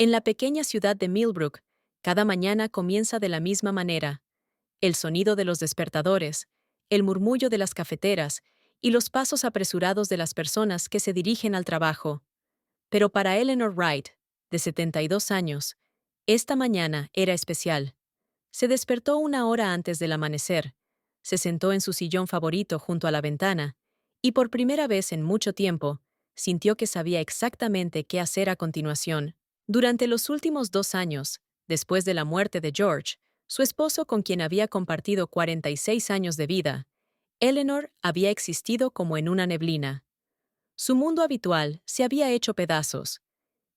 En la pequeña ciudad de Millbrook, cada mañana comienza de la misma manera. El sonido de los despertadores, el murmullo de las cafeteras y los pasos apresurados de las personas que se dirigen al trabajo. Pero para Eleanor Wright, de 72 años, esta mañana era especial. Se despertó una hora antes del amanecer, se sentó en su sillón favorito junto a la ventana, y por primera vez en mucho tiempo, sintió que sabía exactamente qué hacer a continuación. Durante los últimos 2 años, después de la muerte de George, su esposo con quien había compartido 46 años de vida, Eleanor había existido como en una neblina. Su mundo habitual se había hecho pedazos.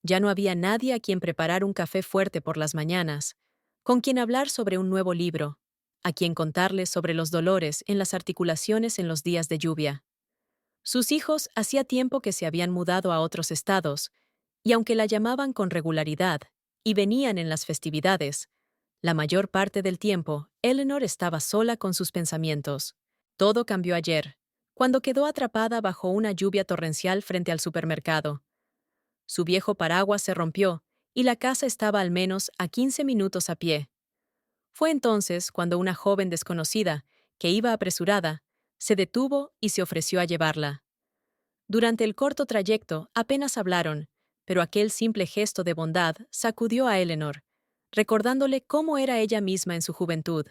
Ya no había nadie a quien preparar un café fuerte por las mañanas, con quien hablar sobre un nuevo libro, a quien contarle sobre los dolores en las articulaciones en los días de lluvia. Sus hijos hacía tiempo que se habían mudado a otros estados, y aunque la llamaban con regularidad y venían en las festividades, la mayor parte del tiempo Eleanor estaba sola con sus pensamientos. Todo cambió ayer, cuando quedó atrapada bajo una lluvia torrencial frente al supermercado. Su viejo paraguas se rompió y la casa estaba al menos a 15 minutos a pie. Fue entonces cuando una joven desconocida, que iba apresurada, se detuvo y se ofreció a llevarla. Durante el corto trayecto apenas hablaron, pero aquel simple gesto de bondad sacudió a Eleanor, recordándole cómo era ella misma en su juventud,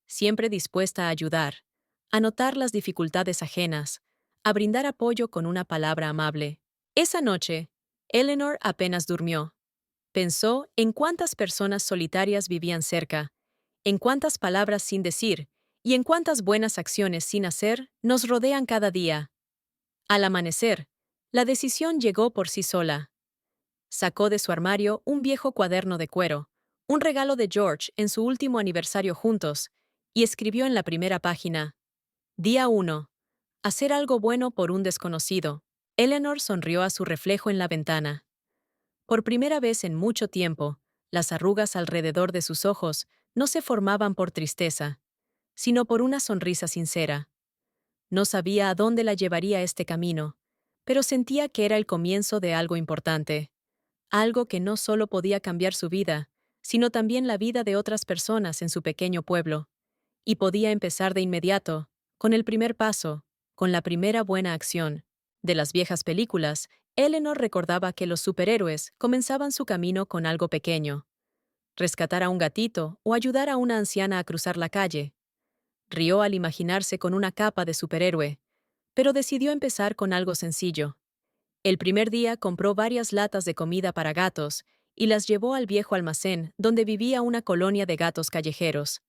siempre dispuesta a ayudar, a notar las dificultades ajenas, a brindar apoyo con una palabra amable. Esa noche, Eleanor apenas durmió. Pensó en cuántas personas solitarias vivían cerca, en cuántas palabras sin decir y en cuántas buenas acciones sin hacer nos rodean cada día. Al amanecer, la decisión llegó por sí sola. Sacó de su armario un viejo cuaderno de cuero, un regalo de George en su último aniversario juntos, y escribió en la primera página: Día 1. Hacer algo bueno por un desconocido. Eleanor sonrió a su reflejo en la ventana. Por primera vez en mucho tiempo, las arrugas alrededor de sus ojos no se formaban por tristeza, sino por una sonrisa sincera. No sabía a dónde la llevaría este camino, pero sentía que era el comienzo de algo importante, algo que no solo podía cambiar su vida, sino también la vida de otras personas en su pequeño pueblo, y podía empezar de inmediato, con el primer paso, con la primera buena acción. De las viejas películas, Eleanor recordaba que los superhéroes comenzaban su camino con algo pequeño: rescatar a un gatito o ayudar a una anciana a cruzar la calle. Rió al imaginarse con una capa de superhéroe, pero decidió empezar con algo sencillo. El primer día compró varias latas de comida para gatos y las llevó al viejo almacén donde vivía una colonia de gatos callejeros.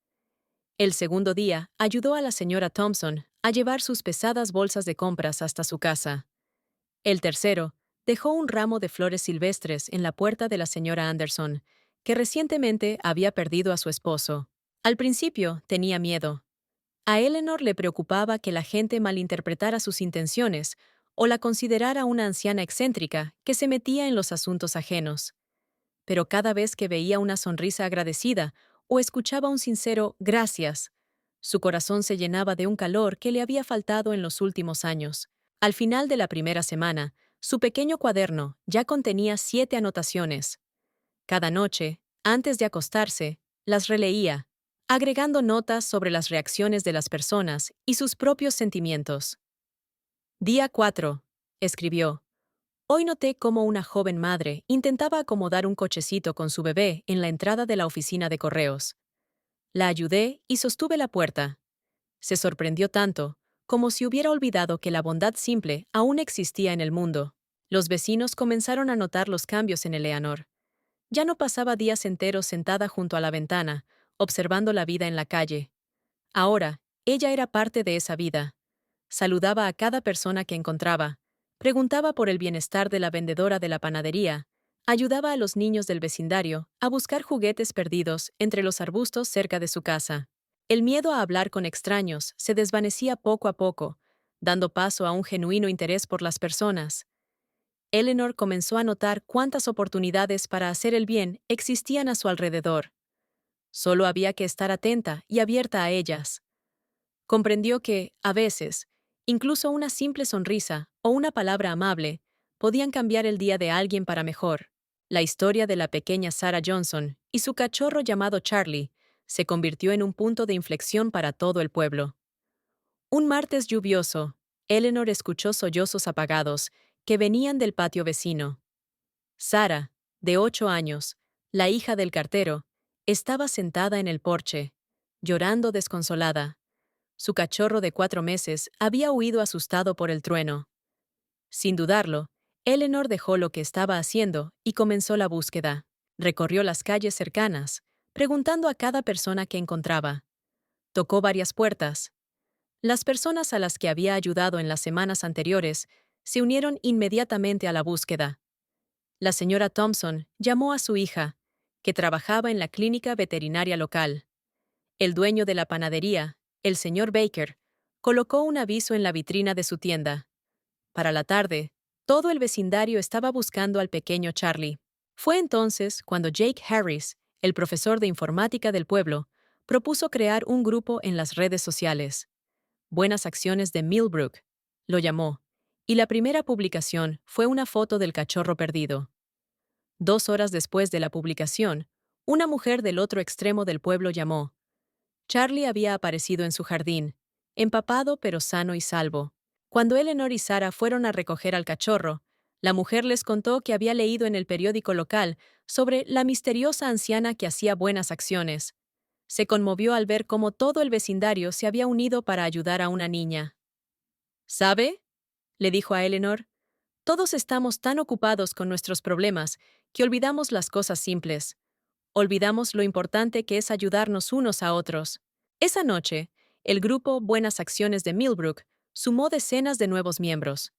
El segundo día ayudó a la señora Thompson a llevar sus pesadas bolsas de compras hasta su casa. El tercero dejó un ramo de flores silvestres en la puerta de la señora Anderson, que recientemente había perdido a su esposo. Al principio tenía miedo. A Eleanor le preocupaba que la gente malinterpretara sus intenciones o la considerara una anciana excéntrica que se metía en los asuntos ajenos. Pero cada vez que veía una sonrisa agradecida o escuchaba un sincero gracias, su corazón se llenaba de un calor que le había faltado en los últimos años. Al final de la primera semana, su pequeño cuaderno ya contenía 7 anotaciones. Cada noche, antes de acostarse, las releía, agregando notas sobre las reacciones de las personas y sus propios sentimientos. Día 4, escribió. Hoy noté cómo una joven madre intentaba acomodar un cochecito con su bebé en la entrada de la oficina de correos. La ayudé y sostuve la puerta. Se sorprendió tanto, como si hubiera olvidado que la bondad simple aún existía en el mundo. Los vecinos comenzaron a notar los cambios en Eleanor. Ya no pasaba días enteros sentada junto a la ventana, observando la vida en la calle. Ahora, ella era parte de esa vida. Saludaba a cada persona que encontraba, preguntaba por el bienestar de la vendedora de la panadería, ayudaba a los niños del vecindario a buscar juguetes perdidos entre los arbustos cerca de su casa. El miedo a hablar con extraños se desvanecía poco a poco, dando paso a un genuino interés por las personas. Eleanor comenzó a notar cuántas oportunidades para hacer el bien existían a su alrededor. Solo había que estar atenta y abierta a ellas. Comprendió que, a veces, incluso una simple sonrisa o una palabra amable podían cambiar el día de alguien para mejor. La historia de la pequeña Sarah Johnson y su cachorro llamado Charlie se convirtió en un punto de inflexión para todo el pueblo. Un martes lluvioso, Eleanor escuchó sollozos apagados que venían del patio vecino. Sarah, de 8 años, la hija del cartero, estaba sentada en el porche, llorando desconsolada. Su cachorro de 4 meses había huido asustado por el trueno. Sin dudarlo, Eleanor dejó lo que estaba haciendo y comenzó la búsqueda. Recorrió las calles cercanas, preguntando a cada persona que encontraba. Tocó varias puertas. Las personas a las que había ayudado en las semanas anteriores se unieron inmediatamente a la búsqueda. La señora Thompson llamó a su hija, que trabajaba en la clínica veterinaria local. El dueño de la panadería, el señor Baker, colocó un aviso en la vitrina de su tienda. Para la tarde, todo el vecindario estaba buscando al pequeño Charlie. Fue entonces cuando Jake Harris, el profesor de informática del pueblo, propuso crear un grupo en las redes sociales. Buenas Acciones de Millbrook, lo llamó, y la primera publicación fue una foto del cachorro perdido. 2 horas después de la publicación, una mujer del otro extremo del pueblo llamó. Charlie había aparecido en su jardín, empapado pero sano y salvo. Cuando Eleanor y Sarah fueron a recoger al cachorro, la mujer les contó que había leído en el periódico local sobre la misteriosa anciana que hacía buenas acciones. Se conmovió al ver cómo todo el vecindario se había unido para ayudar a una niña. ¿Sabe?, le dijo a Eleanor. Todos estamos tan ocupados con nuestros problemas que olvidamos las cosas simples. Olvidamos lo importante que es ayudarnos unos a otros. Esa noche, el grupo Buenas Acciones de Millbrook sumó decenas de nuevos miembros.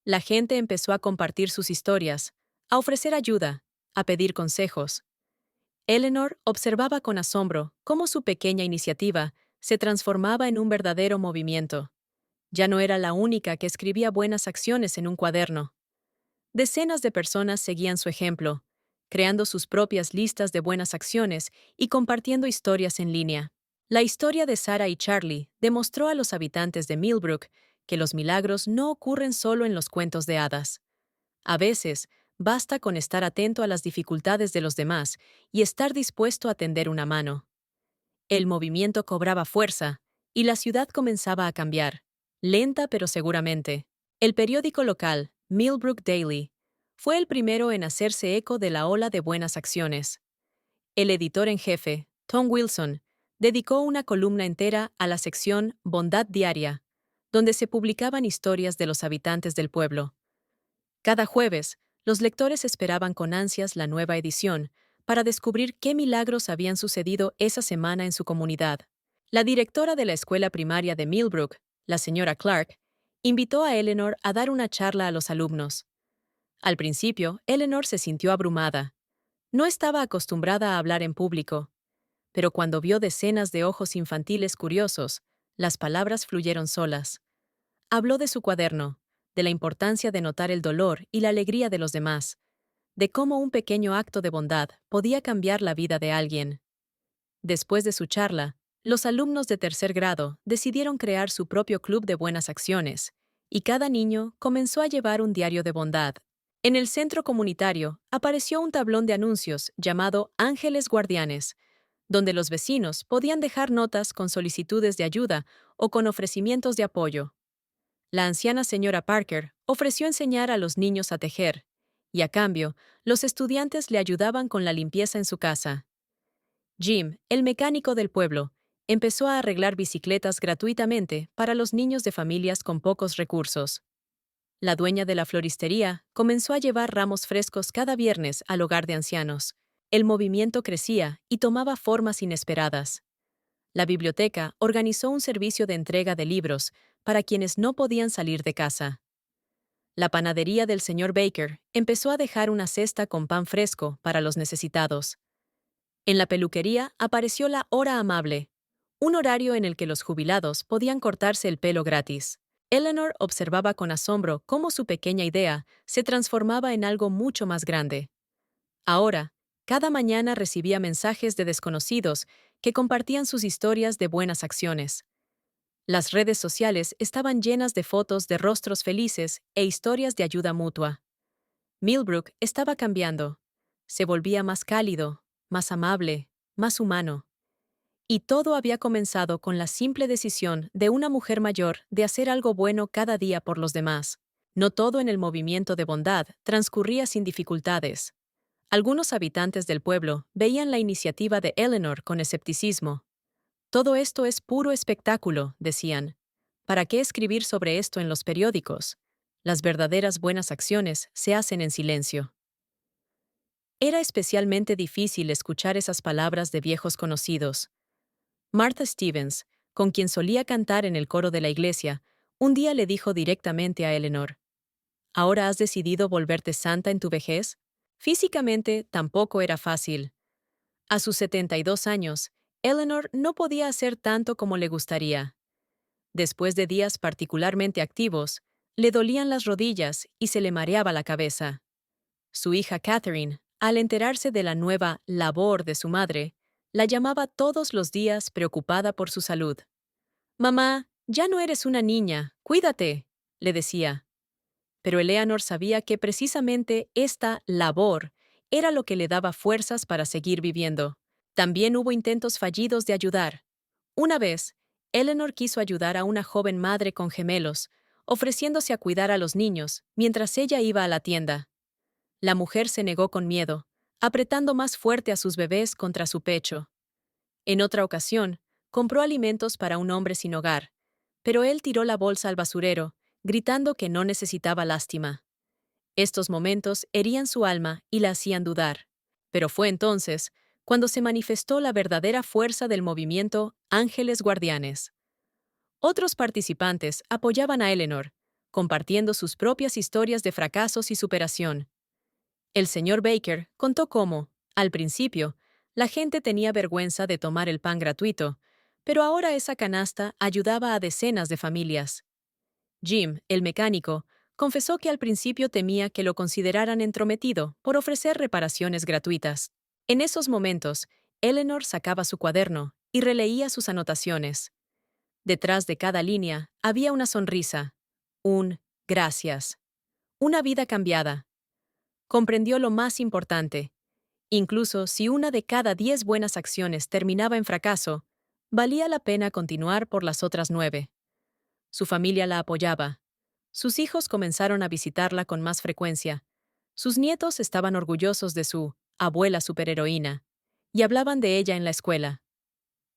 La gente empezó a compartir sus historias, a ofrecer ayuda, a pedir consejos. Eleanor observaba con asombro cómo su pequeña iniciativa se transformaba en un verdadero movimiento. Ya no era la única que escribía buenas acciones en un cuaderno. Decenas de personas seguían su ejemplo, creando sus propias listas de buenas acciones y compartiendo historias en línea. La historia de Sarah y Charlie demostró a los habitantes de Millbrook que los milagros no ocurren solo en los cuentos de hadas. A veces, basta con estar atento a las dificultades de los demás y estar dispuesto a tender una mano. El movimiento cobraba fuerza y la ciudad comenzaba a cambiar, lenta pero seguramente. El periódico local, Millbrook Daily, fue el primero en hacerse eco de la ola de buenas acciones. El editor en jefe, Tom Wilson, dedicó una columna entera a la sección Bondad Diaria, donde se publicaban historias de los habitantes del pueblo. Cada jueves, los lectores esperaban con ansias la nueva edición para descubrir qué milagros habían sucedido esa semana en su comunidad. La directora de la escuela primaria de Millbrook, la señora Clark, invitó a Eleanor a dar una charla a los alumnos. Al principio, Eleanor se sintió abrumada. No estaba acostumbrada a hablar en público, pero cuando vio decenas de ojos infantiles curiosos, las palabras fluyeron solas. Habló de su cuaderno, de la importancia de notar el dolor y la alegría de los demás, de cómo un pequeño acto de bondad podía cambiar la vida de alguien. Después de su charla, los alumnos de tercer grado decidieron crear su propio club de buenas acciones, y cada niño comenzó a llevar un diario de bondad. En el centro comunitario apareció un tablón de anuncios llamado Ángeles Guardianes, donde los vecinos podían dejar notas con solicitudes de ayuda o con ofrecimientos de apoyo. La anciana señora Parker ofreció enseñar a los niños a tejer, y a cambio, los estudiantes le ayudaban con la limpieza en su casa. Jim, el mecánico del pueblo, empezó a arreglar bicicletas gratuitamente para los niños de familias con pocos recursos. La dueña de la floristería comenzó a llevar ramos frescos cada viernes al hogar de ancianos. El movimiento crecía y tomaba formas inesperadas. La biblioteca organizó un servicio de entrega de libros para quienes no podían salir de casa. La panadería del señor Baker empezó a dejar una cesta con pan fresco para los necesitados. En la peluquería apareció la hora amable, un horario en el que los jubilados podían cortarse el pelo gratis. Eleanor observaba con asombro cómo su pequeña idea se transformaba en algo mucho más grande. Ahora, cada mañana recibía mensajes de desconocidos que compartían sus historias de buenas acciones. Las redes sociales estaban llenas de fotos de rostros felices e historias de ayuda mutua. Millbrook estaba cambiando. se volvía más cálido, más amable, más humano. Y todo había comenzado con la simple decisión de una mujer mayor de hacer algo bueno cada día por los demás. No todo en el movimiento de bondad transcurría sin dificultades. Algunos habitantes del pueblo veían la iniciativa de Eleanor con escepticismo. Todo esto es puro espectáculo, decían. ¿Para qué escribir sobre esto en los periódicos? Las verdaderas buenas acciones se hacen en silencio. Era especialmente difícil escuchar esas palabras de viejos conocidos. Martha Stevens, con quien solía cantar en el coro de la iglesia, un día le dijo directamente a Eleanor: ¿Ahora has decidido volverte santa en tu vejez? Físicamente tampoco era fácil. A sus 72 años, Eleanor no podía hacer tanto como le gustaría. Después de días particularmente activos, le dolían las rodillas y se le mareaba la cabeza. Su hija Catherine, al enterarse de la nueva labor de su madre, la llamaba todos los días preocupada por su salud. «Mamá, ya no eres una niña, cuídate», le decía. Pero Eleanor sabía que precisamente esta labor era lo que le daba fuerzas para seguir viviendo. También hubo intentos fallidos de ayudar. Una vez, Eleanor quiso ayudar a una joven madre con gemelos, ofreciéndose a cuidar a los niños mientras ella iba a la tienda. La mujer se negó con miedo, apretando más fuerte a sus bebés contra su pecho. En otra ocasión, compró alimentos para un hombre sin hogar, pero él tiró la bolsa al basurero, gritando que no necesitaba lástima. Estos momentos herían su alma y la hacían dudar. Pero fue entonces cuando se manifestó la verdadera fuerza del movimiento Ángeles Guardianes. Otros participantes apoyaban a Eleanor, compartiendo sus propias historias de fracasos y superación. El señor Baker contó cómo, al principio, la gente tenía vergüenza de tomar el pan gratuito, pero ahora esa canasta ayudaba a decenas de familias. Jim, el mecánico, confesó que al principio temía que lo consideraran entrometido por ofrecer reparaciones gratuitas. En esos momentos, Eleanor sacaba su cuaderno y releía sus anotaciones. Detrás de cada línea había una sonrisa, un gracias, una vida cambiada. Comprendió lo más importante. Incluso si una de cada 10 buenas acciones terminaba en fracaso, valía la pena continuar por las otras 9. Su familia la apoyaba. Sus hijos comenzaron a visitarla con más frecuencia. Sus nietos estaban orgullosos de su abuela superheroína y hablaban de ella en la escuela.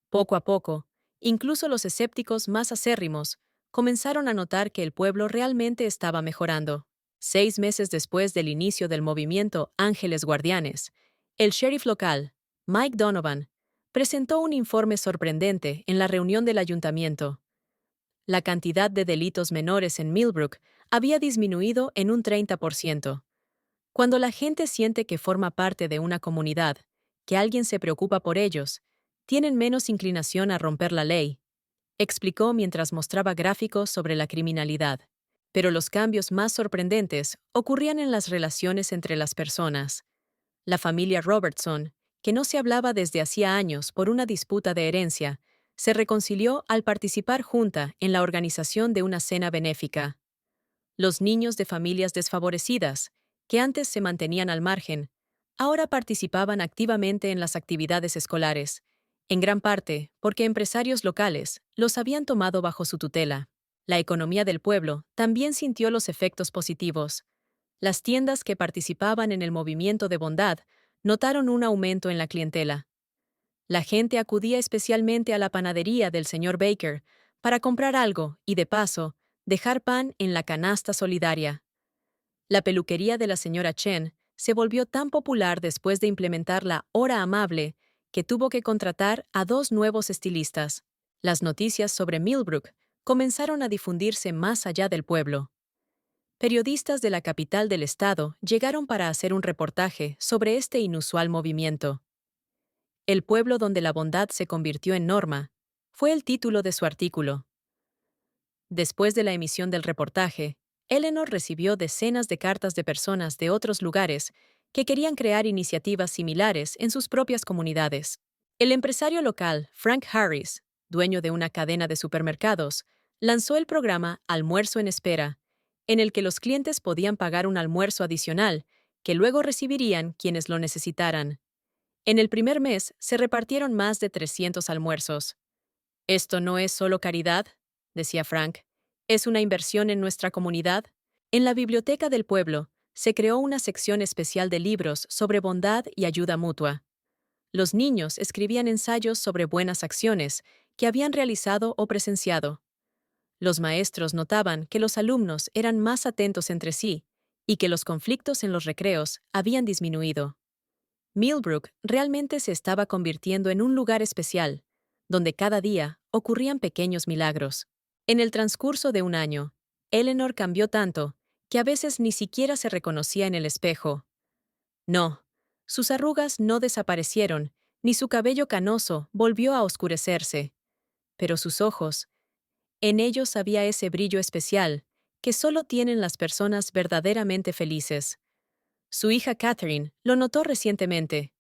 Poco a poco, incluso los escépticos más acérrimos comenzaron a notar que el pueblo realmente estaba mejorando. 6 meses después del inicio del movimiento Ángeles Guardianes, el sheriff local, Mike Donovan, presentó un informe sorprendente en la reunión del ayuntamiento. La cantidad de delitos menores en Millbrook había disminuido en un 30%. Cuando la gente siente que forma parte de una comunidad, que alguien se preocupa por ellos, tienen menos inclinación a romper la ley, explicó mientras mostraba gráficos sobre la criminalidad. Pero los cambios más sorprendentes ocurrían en las relaciones entre las personas. La familia Robertson, que no se hablaba desde hacía años por una disputa de herencia, se reconcilió al participar junta en la organización de una cena benéfica. Los niños de familias desfavorecidas, que antes se mantenían al margen, ahora participaban activamente en las actividades escolares, en gran parte porque empresarios locales los habían tomado bajo su tutela. La economía del pueblo también sintió los efectos positivos. Las tiendas que participaban en el movimiento de bondad notaron un aumento en la clientela. La gente acudía especialmente a la panadería del señor Baker para comprar algo y, de paso, dejar pan en la canasta solidaria. La peluquería de la señora Chen se volvió tan popular después de implementar la hora amable que tuvo que contratar a 2 nuevos estilistas. Las noticias sobre Millbrook comenzaron a difundirse más allá del pueblo. Periodistas de la capital del estado llegaron para hacer un reportaje sobre este inusual movimiento. El pueblo donde la bondad se convirtió en norma fue el título de su artículo. Después de la emisión del reportaje, Eleanor recibió decenas de cartas de personas de otros lugares que querían crear iniciativas similares en sus propias comunidades. El empresario local, Frank Harris, dueño de una cadena de supermercados, lanzó el programa Almuerzo en Espera, en el que los clientes podían pagar un almuerzo adicional que luego recibirían quienes lo necesitaran. En el primer mes se repartieron más de 300 almuerzos. «Esto no es solo caridad», decía Frank, «es una inversión en nuestra comunidad». En la biblioteca del pueblo se creó una sección especial de libros sobre bondad y ayuda mutua. Los niños escribían ensayos sobre buenas acciones que habían realizado o presenciado. Los maestros notaban que los alumnos eran más atentos entre sí y que los conflictos en los recreos habían disminuido. Millbrook realmente se estaba convirtiendo en un lugar especial, donde cada día ocurrían pequeños milagros. En el transcurso de un año, Eleanor cambió tanto que a veces ni siquiera se reconocía en el espejo. No, sus arrugas no desaparecieron, ni su cabello canoso volvió a oscurecerse, pero sus ojos, en ellos había ese brillo especial que solo tienen las personas verdaderamente felices. Su hija Catherine lo notó recientemente.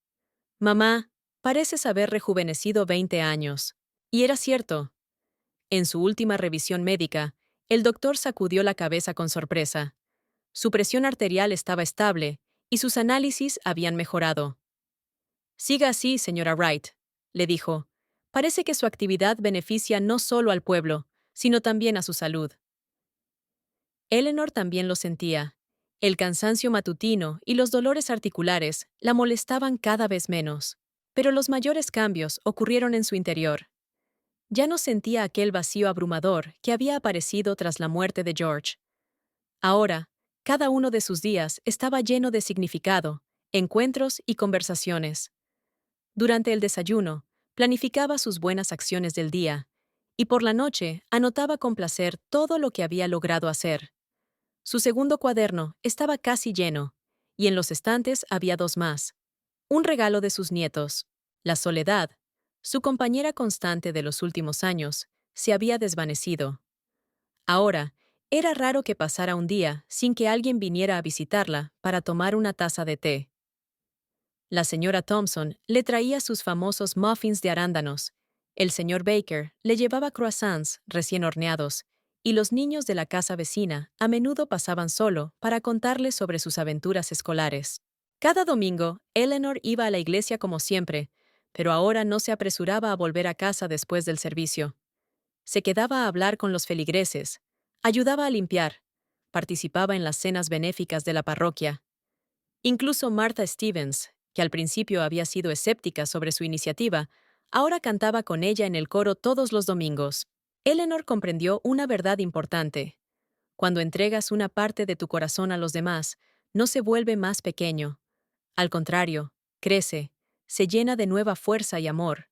«Mamá, pareces haber rejuvenecido 20 años». Y era cierto. En su última revisión médica, el doctor sacudió la cabeza con sorpresa. Su presión arterial estaba estable y sus análisis habían mejorado. «Siga así, señora Wright», le dijo. «Parece que su actividad beneficia no solo al pueblo, sino también a su salud». Eleanor también lo sentía. El cansancio matutino y los dolores articulares la molestaban cada vez menos. Pero los mayores cambios ocurrieron en su interior. Ya no sentía aquel vacío abrumador que había aparecido tras la muerte de George. Ahora, cada uno de sus días estaba lleno de significado, encuentros y conversaciones. Durante el desayuno, planificaba sus buenas acciones del día, y por la noche anotaba con placer todo lo que había logrado hacer. Su segundo cuaderno estaba casi lleno, y en los estantes había dos más. Un regalo de sus nietos. La soledad, su compañera constante de los últimos años, se había desvanecido. Ahora, era raro que pasara un día sin que alguien viniera a visitarla para tomar una taza de té. La señora Thompson le traía sus famosos muffins de arándanos, el señor Baker le llevaba croissants recién horneados, y los niños de la casa vecina a menudo pasaban solo para contarle sobre sus aventuras escolares. Cada domingo, Eleanor iba a la iglesia como siempre, pero ahora no se apresuraba a volver a casa después del servicio. Se quedaba a hablar con los feligreses, ayudaba a limpiar, participaba en las cenas benéficas de la parroquia. Incluso Martha Stevens, que al principio había sido escéptica sobre su iniciativa, ahora cantaba con ella en el coro todos los domingos. Eleanor comprendió una verdad importante. Cuando entregas una parte de tu corazón a los demás, no se vuelve más pequeño. Al contrario, crece, se llena de nueva fuerza y amor.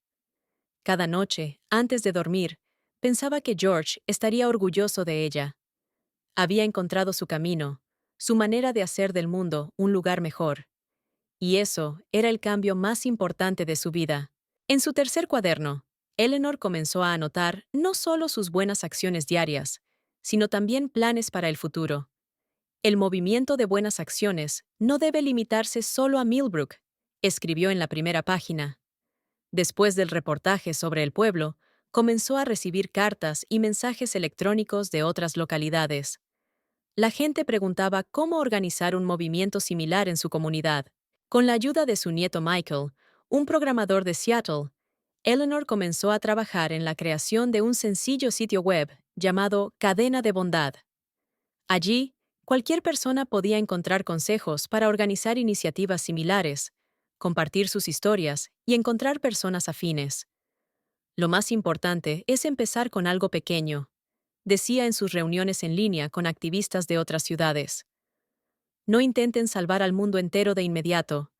Cada noche, antes de dormir, pensaba que George estaría orgulloso de ella. Había encontrado su camino, su manera de hacer del mundo un lugar mejor. Y eso era el cambio más importante de su vida. En su tercer cuaderno, Eleanor comenzó a anotar no solo sus buenas acciones diarias, sino también planes para el futuro. El movimiento de buenas acciones no debe limitarse solo a Millbrook, escribió en la primera página. Después del reportaje sobre el pueblo, comenzó a recibir cartas y mensajes electrónicos de otras localidades. La gente preguntaba cómo organizar un movimiento similar en su comunidad. Con la ayuda de su nieto Michael, un programador de Seattle, Eleanor comenzó a trabajar en la creación de un sencillo sitio web llamado Cadena de Bondad. Allí, cualquier persona podía encontrar consejos para organizar iniciativas similares, compartir sus historias y encontrar personas afines. Lo más importante es empezar con algo pequeño, decía en sus reuniones en línea con activistas de otras ciudades. No intenten salvar al mundo entero de inmediato.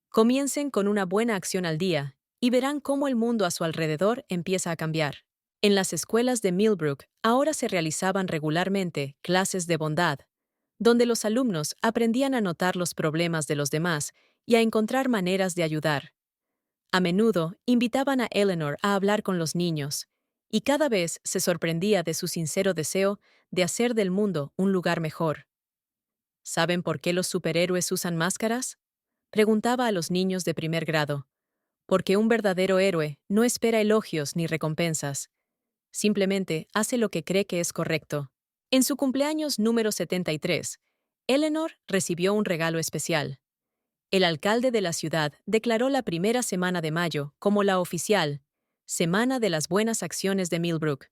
Comiencen con una buena acción al día y verán cómo el mundo a su alrededor empieza a cambiar. En las escuelas de Millbrook ahora se realizaban regularmente clases de bondad, donde los alumnos aprendían a notar los problemas de los demás y a encontrar maneras de ayudar. A menudo invitaban a Eleanor a hablar con los niños, y cada vez se sorprendía de su sincero deseo de hacer del mundo un lugar mejor. ¿Saben por qué los superhéroes usan máscaras?, preguntaba a los niños de primer grado. Porque un verdadero héroe no espera elogios ni recompensas. Simplemente hace lo que cree que es correcto. En su cumpleaños número 73, Eleanor recibió un regalo especial. El alcalde de la ciudad declaró la primera semana de mayo como la oficial Semana de las Buenas Acciones de Millbrook.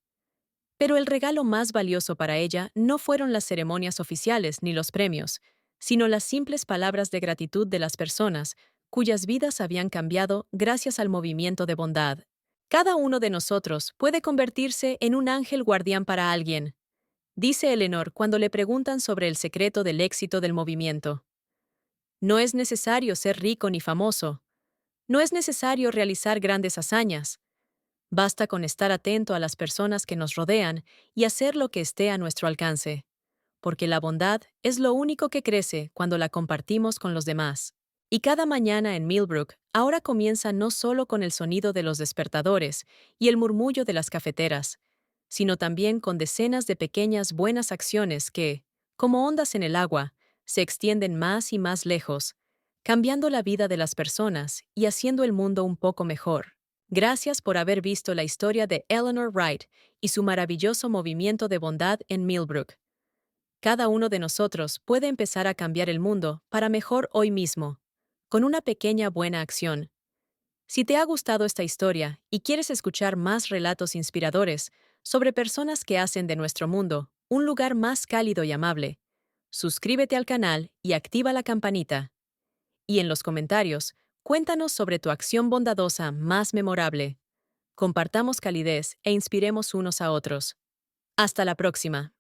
Pero el regalo más valioso para ella no fueron las ceremonias oficiales ni los premios, sino las simples palabras de gratitud de las personas cuyas vidas habían cambiado gracias al movimiento de bondad. Cada uno de nosotros puede convertirse en un ángel guardián para alguien, dice Eleanor cuando le preguntan sobre el secreto del éxito del movimiento. No es necesario ser rico ni famoso. No es necesario realizar grandes hazañas. Basta con estar atento a las personas que nos rodean y hacer lo que esté a nuestro alcance, porque la bondad es lo único que crece cuando la compartimos con los demás. Y cada mañana en Millbrook ahora comienza no solo con el sonido de los despertadores y el murmullo de las cafeteras, sino también con decenas de pequeñas buenas acciones que, como ondas en el agua, se extienden más y más lejos, cambiando la vida de las personas y haciendo el mundo un poco mejor. Gracias por haber visto la historia de Eleanor Wright y su maravilloso movimiento de bondad en Millbrook. Cada uno de nosotros puede empezar a cambiar el mundo para mejor hoy mismo, con una pequeña buena acción. Si te ha gustado esta historia y quieres escuchar más relatos inspiradores sobre personas que hacen de nuestro mundo un lugar más cálido y amable, suscríbete al canal y activa la campanita. Y en los comentarios, cuéntanos sobre tu acción bondadosa más memorable. Compartamos calidez e inspiremos unos a otros. Hasta la próxima.